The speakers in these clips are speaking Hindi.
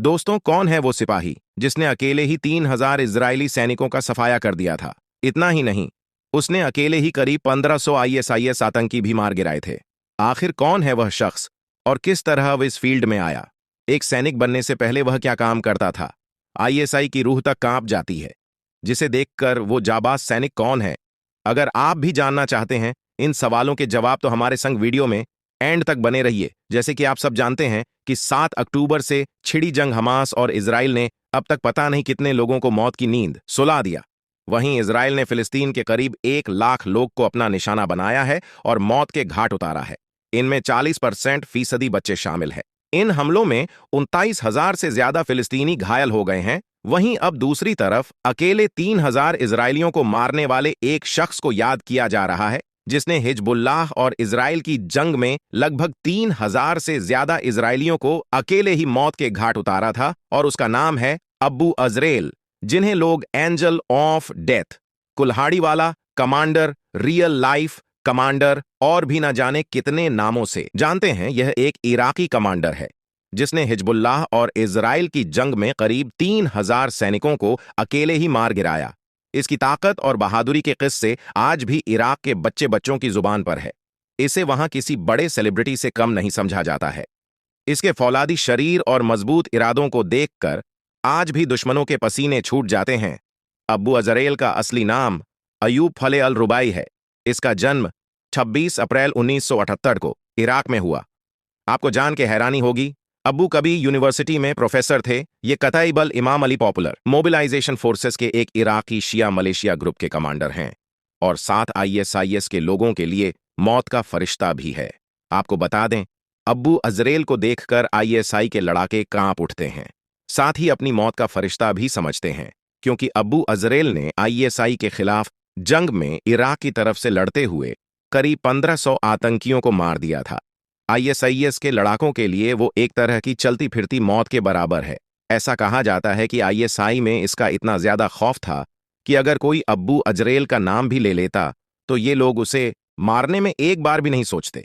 दोस्तों, कौन है वो सिपाही जिसने अकेले ही 3,000 इजरायली सैनिकों का सफाया कर दिया था? इतना ही नहीं, उसने अकेले ही करीब 1,500 आईएसआईएस आतंकी भी मार गिराए थे। आखिर कौन है वह शख्स और किस तरह वह इस फील्ड में आया? एक सैनिक बनने से पहले वह क्या काम करता था? आईएसआई की रूह तक कांप जाती है जिसे देखकर वो जाबाज सैनिक कौन है। अगर आप भी जानना चाहते हैं इन सवालों के जवाब, तो हमारे संग वीडियो में एंड तक बने रहिए। जैसे कि आप सब जानते हैं कि 7 अक्टूबर से छिड़ी जंग हमास और इजराइल ने अब तक पता नहीं कितने लोगों को मौत की नींद सुला दिया। वहीं इजराइल ने फिलिस्तीन के करीब 1 लाख लोग को अपना निशाना बनाया है और मौत के घाट उतारा है। इनमें 40% बच्चे शामिल हैं। इन हमलों में 29,000 से ज्यादा फिलिस्तीनी घायल हो गए हैं। वहीं अब दूसरी तरफ अकेले 3,000 इजरायलियों को मारने वाले एक शख्स को याद किया जा रहा है जिसने हिजबुल्लाह और इजराइल की जंग में लगभग 3,000 से ज्यादा इजरायलियों को अकेले ही मौत के घाट उतारा था, और उसका नाम है अब्बू अजरेल, जिन्हें लोग एंजल ऑफ डेथ, कुल्हाड़ी वाला कमांडर, रियल लाइफ कमांडर और भी न जाने कितने नामों से जानते हैं। यह एक इराकी कमांडर है जिसने हिजबुल्लाह और इजराइल की जंग में करीब 3,000 सैनिकों को अकेले ही मार गिराया। इसकी ताकत और बहादुरी के किस्से आज भी इराक के बच्चे बच्चों की जुबान पर है। इसे वहां किसी बड़े सेलिब्रिटी से कम नहीं समझा जाता है। इसके फौलादी शरीर और मजबूत इरादों को देखकर आज भी दुश्मनों के पसीने छूट जाते हैं। अब्बू अजरेल का असली नाम अयूब फले अल रुबाई है। इसका जन्म 26 अप्रैल 1978 को इराक में हुआ। आपको जान के हैरानी होगी, अब्बू कभी यूनिवर्सिटी में प्रोफेसर थे। ये कतई बल इमाम अली पॉपुलर मोबिलाइजेशन फोर्सेस के एक इराकी शिया मलेशिया ग्रुप के कमांडर हैं और 7 आईएसआईएस के लोगों के लिए मौत का फरिश्ता भी है। आपको बता दें, अब्बू अजरेल को देखकर आईएसआई के लड़ाके कांप उठते हैं, साथ ही अपनी मौत का फरिश्ता भी समझते हैं, क्योंकि अब्बू अजरेल ने आईएसआई के खिलाफ जंग में इराक की तरफ से लड़ते हुए करीब 1,500 आतंकियों को मार दिया था। आईएसआईएस के लड़ाकों के लिए वो एक तरह की चलती फिरती मौत के बराबर है। ऐसा कहा जाता है कि आईएसआई में इसका इतना ज्यादा खौफ था कि अगर कोई अब्बू अजरेल का नाम भी ले लेता तो ये लोग उसे मारने में एक बार भी नहीं सोचते।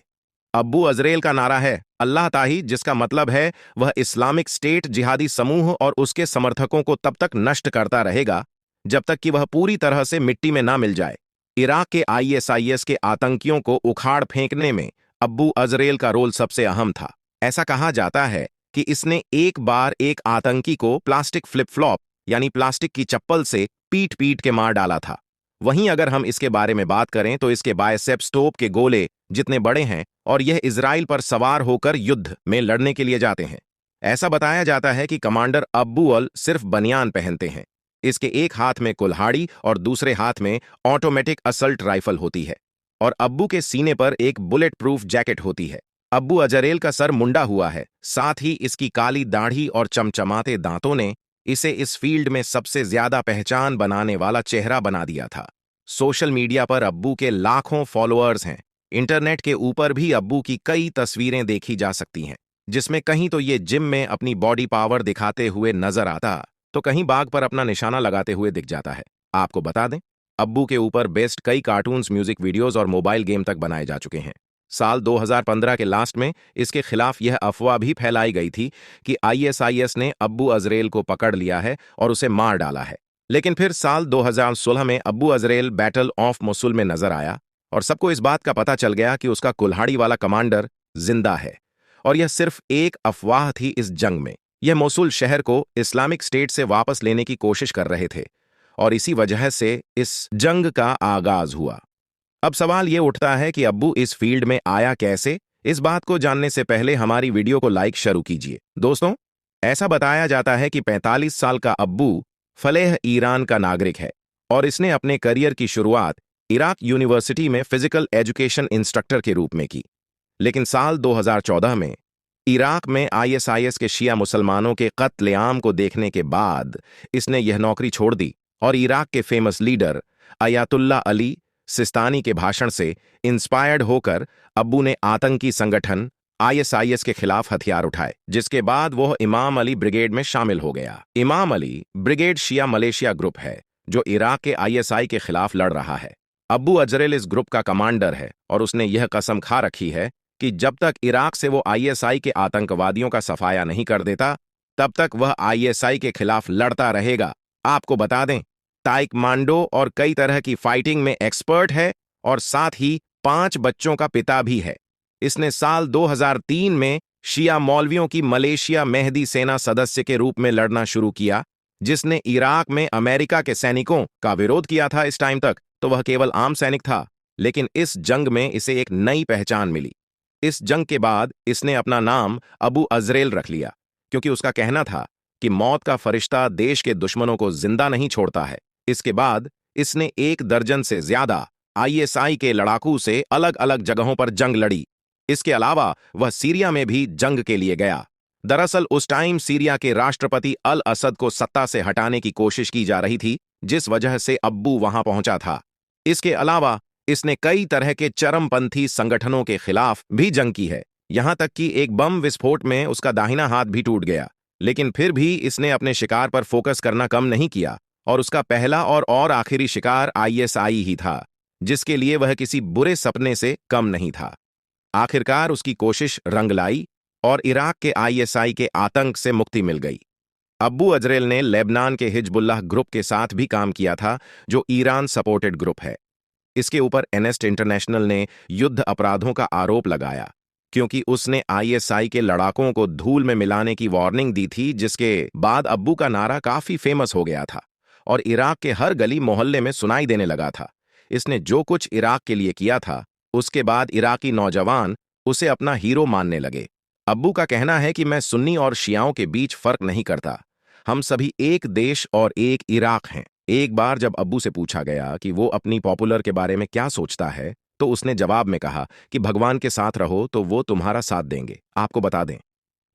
अब्बू अजरेल का नारा है अल्लाह ताही, जिसका मतलब है वह इस्लामिक स्टेट जिहादी समूह और उसके समर्थकों को तब तक नष्ट करता रहेगा जब तक कि वह पूरी तरह से मिट्टी में ना मिल जाए। इराक के आईएसआईएस के आतंकियों को उखाड़ फेंकने में अब्बू अजरेल का रोल सबसे अहम था। ऐसा कहा जाता है कि इसने एक बार एक आतंकी को प्लास्टिक फ्लिप फ्लॉप यानी प्लास्टिक की चप्पल से पीट पीट के मार डाला था। वहीं अगर हम इसके बारे में बात करें तो इसके बाइसेप्स तोप के गोले जितने बड़े हैं और यह इजराइल पर सवार होकर युद्ध में लड़ने के लिए जाते हैं। ऐसा बताया जाता है कि कमांडर अब्बू अल सिर्फ बनियान पहनते हैं। इसके एक हाथ में कुल्हाड़ी और दूसरे हाथ में ऑटोमेटिक असल्ट राइफल होती है और अब्बू के सीने पर एक बुलेट प्रूफ जैकेट होती है। अब्बू अजरेल का सर मुंडा हुआ है, साथ ही इसकी काली दाढ़ी और चमचमाते दांतों ने इसे इस फील्ड में सबसे ज्यादा पहचान बनाने वाला चेहरा बना दिया था। सोशल मीडिया पर अब्बू के लाखों फॉलोअर्स हैं। इंटरनेट के ऊपर भी अब्बू की कई तस्वीरें देखी जा सकती हैं, जिसमें कहीं तो ये जिम में अपनी बॉडी पावर दिखाते हुए नजर आता तो कहीं बाग पर अपना निशाना लगाते हुए दिख जाता है। आपको बता दें, अब्बू के ऊपर बेस्ड कई कार्टून्स, म्यूजिक वीडियोस और मोबाइल गेम तक बनाए जा चुके हैं। साल 2015 के लास्ट में इसके खिलाफ यह अफवाह भी फैलाई गई थी कि आईएसआईएस ने अब्बू अजरेल को पकड़ लिया है और उसे मार डाला है। लेकिन फिर साल 2016 में अब्बू अजरेल बैटल ऑफ मोसुल में नजर आया और सबको इस बात का पता चल गया कि उसका कुल्हाड़ी वाला कमांडर जिंदा है। और यह सिर्फ एक अफवाह थी इस जंग में। यह मोसुल शहर को इस्लामिक स्टेट से वापस लेने की कोशिश कर रहे थे और इसी वजह से इस जंग का आगाज हुआ। अब सवाल ये उठता है कि अब्बू इस फील्ड में आया कैसे? इस बात को जानने से पहले हमारी वीडियो को लाइक शुरू कीजिए। दोस्तों, ऐसा बताया जाता है कि 45 साल का अब्बू फलेह ईरान का नागरिक है और इसने अपने करियर की शुरुआत इराक यूनिवर्सिटी में फिजिकल एजुकेशन इंस्ट्रक्टर के रूप में की। लेकिन साल 2014 में इराक में आईएसआईएस के शिया मुसलमानों के कत्लेआम को देखने के बाद इसने यह नौकरी छोड़ दी और इराक के famous leader Ayatollah Ali Sistani के भाषण से इंस्पायर्ड होकर अब्बू ने आतंकी संगठन आईएसआईएस के खिलाफ हथियार उठाए, जिसके बाद वह इमाम अली ब्रिगेड में शामिल हो गया। इमाम अली ब्रिगेड शिया मलेशिया ग्रुप है जो इराक के आईएसआई के खिलाफ लड़ रहा है। अब्बू अजरेल इस ग्रुप का कमांडर है और उसने यह कसम खा रखी है कि जब तक इराक से वो आईएसआई के आतंकवादियों का सफाया नहीं कर देता तब तक वह आईएसआई के खिलाफ लड़ता रहेगा। आपको बता दें, ताइक्वांडो और कई तरह की फाइटिंग में एक्सपर्ट है और साथ ही 5 बच्चों का पिता भी है। इसने साल 2003 में शिया मौलवियों की मलेशिया मेहदी सेना सदस्य के रूप में लड़ना शुरू किया, जिसने इराक में अमेरिका के सैनिकों का विरोध किया था। इस टाइम तक तो वह केवल आम सैनिक था, लेकिन इस जंग में इसे एक नई पहचान मिली। इस जंग के बाद इसने अपना नाम अबू अजरेल रख लिया, क्योंकि उसका कहना था कि मौत का फरिश्ता देश के दुश्मनों को जिंदा नहीं छोड़ता है। इसके बाद इसने 1 दर्जन से ज्यादा आईएसआई के लड़ाकू से अलग अलग जगहों पर जंग लड़ी। इसके अलावा वह सीरिया में भी जंग के लिए गया। दरअसल उस टाइम सीरिया के राष्ट्रपति अल असद को सत्ता से हटाने की कोशिश की जा रही थी, जिस वजह से अब्बू वहां पहुंचा था। इसके अलावा इसने कई तरह के चरमपंथी संगठनों के खिलाफ भी जंग की है। यहां तक कि एक बम विस्फोट में उसका दाहिना हाथ भी टूट गया, लेकिन फिर भी इसने अपने शिकार पर फोकस करना कम नहीं किया और उसका पहला और आखिरी शिकार आईएसआई ही था, जिसके लिए वह किसी बुरे सपने से कम नहीं था। आखिरकार उसकी कोशिश रंग लाई और इराक के आईएसआई के आतंक से मुक्ति मिल गई। अब्बू अजरेल ने लेबनान के हिजबुल्लाह ग्रुप के साथ भी काम किया था, जो ईरान सपोर्टेड ग्रुप है। इसके ऊपर एमनेस्टी इंटरनेशनल ने युद्ध अपराधों का आरोप लगाया, क्योंकि उसने आईएसआई के लड़ाकों को धूल में मिलाने की वार्निंग दी थी, जिसके बाद अब्बू का नारा काफी फेमस हो गया था और इराक के हर गली मोहल्ले में सुनाई देने लगा था। इसने जो कुछ इराक के लिए किया था, उसके बाद इराकी नौजवान उसे अपना हीरो मानने लगे। अब्बू का कहना है कि मैं सुन्नी और शियाओं के बीच फर्क नहीं करता, हम सभी एक देश और एक इराक हैं। एक बार जब अब्बू से पूछा गया कि वो अपनी पॉपुलर के बारे में क्या सोचता है, तो उसने जवाब में कहा कि भगवान के साथ रहो तो वो तुम्हारा साथ देंगे। आपको बता दें,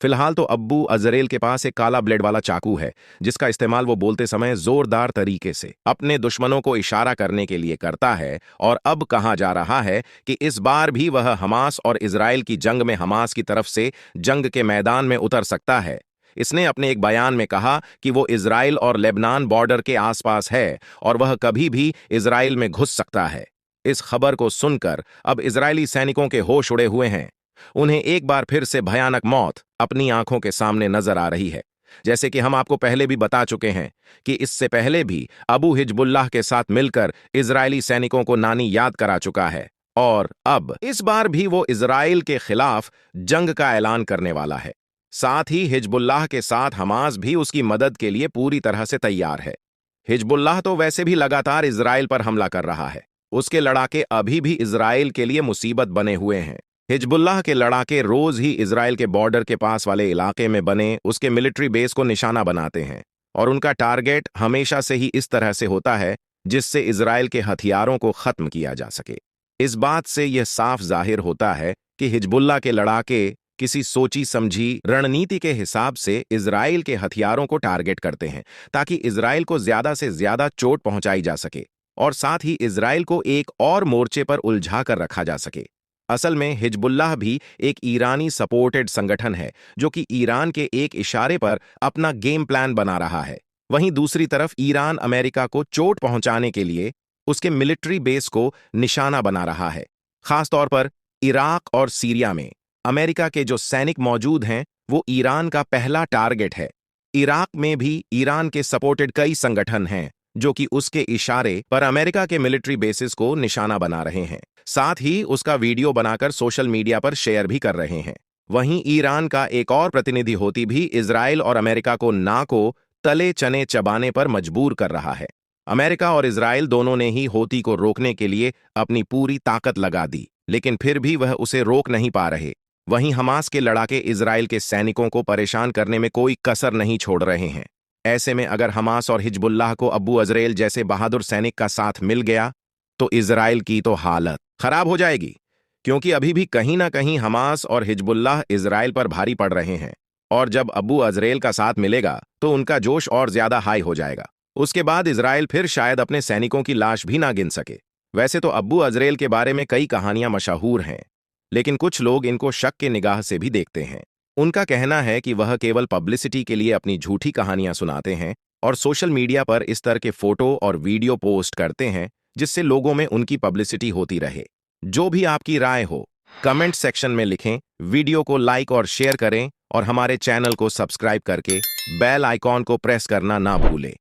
फिलहाल तो अब्बू अजरेल के पास एक काला ब्लेड वाला चाकू है, जिसका इस्तेमाल वो बोलते समय जोरदार तरीके से अपने दुश्मनों को इशारा करने के लिए करता है। और अब कहा जा रहा है कि इस बार भी वह हमास और इजराइल की जंग में हमास की तरफ से जंग के मैदान में उतर सकता है। इसने अपने एक बयान में कहा कि वो इजराइल और लेबनान बॉर्डर के आसपास है और वह कभी भी इजराइल में घुस सकता है। इस खबर को सुनकर अब इजरायली सैनिकों के होश उड़े हुए हैं। उन्हें एक बार फिर से भयानक मौत अपनी आंखों के सामने नजर आ रही है। जैसे कि हम आपको पहले भी बता चुके हैं कि इससे पहले भी अबू हिजबुल्लाह के साथ मिलकर इजरायली सैनिकों को नानी याद करा चुका है और अब इस बार भी वो इजराइल के खिलाफ जंग का ऐलान करने वाला है। साथ ही हिजबुल्लाह के साथ हमास भी उसकी मदद के लिए पूरी तरह से तैयार है। हिजबुल्लाह तो वैसे भी लगातार इजराइल पर हमला कर रहा है। उसके लड़ाके अभी भी इजराइल के लिए मुसीबत बने हुए हैं। हिजबुल्लाह के लड़ाके रोज ही इजराइल के बॉर्डर के पास वाले इलाके में बने उसके मिलिट्री बेस को निशाना बनाते हैं और उनका टारगेट हमेशा से ही इस तरह से होता है जिससे इजराइल के हथियारों को खत्म किया जा सके। इस बात से यह साफ जाहिर होता है कि हिजबुल्लाह के लड़ाके किसी सोची समझी रणनीति के हिसाब से इजराइल के हथियारों को टारगेट करते हैं, ताकि इजराइल को ज्यादा से ज्यादा चोट पहुंचाई जा सके और साथ ही इजराइल को एक और मोर्चे पर उलझा कर रखा जा सके। असल में हिजबुल्लाह भी एक ईरानी सपोर्टेड संगठन है, जो कि ईरान के एक इशारे पर अपना गेम प्लान बना रहा है। वहीं दूसरी तरफ ईरान अमेरिका को चोट पहुंचाने के लिए उसके मिलिट्री बेस को निशाना बना रहा है। खासतौर पर इराक और सीरिया में अमेरिका के जो सैनिक मौजूद हैं, वो ईरान का पहला टारगेट है। इराक में भी ईरान के सपोर्टेड कई संगठन हैं, जो कि उसके इशारे पर अमेरिका के मिलिट्री बेसिस को निशाना बना रहे हैं। साथ ही उसका वीडियो बनाकर सोशल मीडिया पर शेयर भी कर रहे हैं। वहीं ईरान का एक और प्रतिनिधि होती भी इजराइल और अमेरिका को नाको तले चने चबाने पर मजबूर कर रहा है। अमेरिका और इजराइल दोनों ने ही होती को रोकने के लिए अपनी पूरी ताकत लगा दी, लेकिन फिर भी वह उसे रोक नहीं पा रहे। वहीं हमास के लड़ाके इजराइल के सैनिकों को परेशान करने में कोई कसर नहीं छोड़ रहे हैं। ऐसे में अगर हमास और हिजबुल्लाह को अबू अजरेल जैसे बहादुर सैनिक का साथ मिल गया तो इजराइल की तो हालत खराब हो जाएगी, क्योंकि अभी भी कहीं ना कहीं हमास और हिजबुल्लाह इजराइल पर भारी पड़ रहे हैं और जब अबू अजरेल का साथ मिलेगा तो उनका जोश और ज्यादा हाई हो जाएगा। उसके बाद इजराइल फिर शायद अपने सैनिकों की लाश भी ना गिन सके। वैसे तो अबू अजरेल के बारे में कई कहानियां मशहूर हैं, लेकिन कुछ लोग इनको शक के निगाह से भी देखते हैं। उनका कहना है कि वह केवल पब्लिसिटी के लिए अपनी झूठी कहानियां सुनाते हैं और सोशल मीडिया पर इस तरह के फोटो और वीडियो पोस्ट करते हैं जिससे लोगों में उनकी पब्लिसिटी होती रहे। जो भी आपकी राय हो, कमेंट सेक्शन में लिखें, वीडियो को लाइक और शेयर करें और हमारे चैनल को सब्सक्राइब करके बेल आइकॉन को प्रेस करना ना भूले।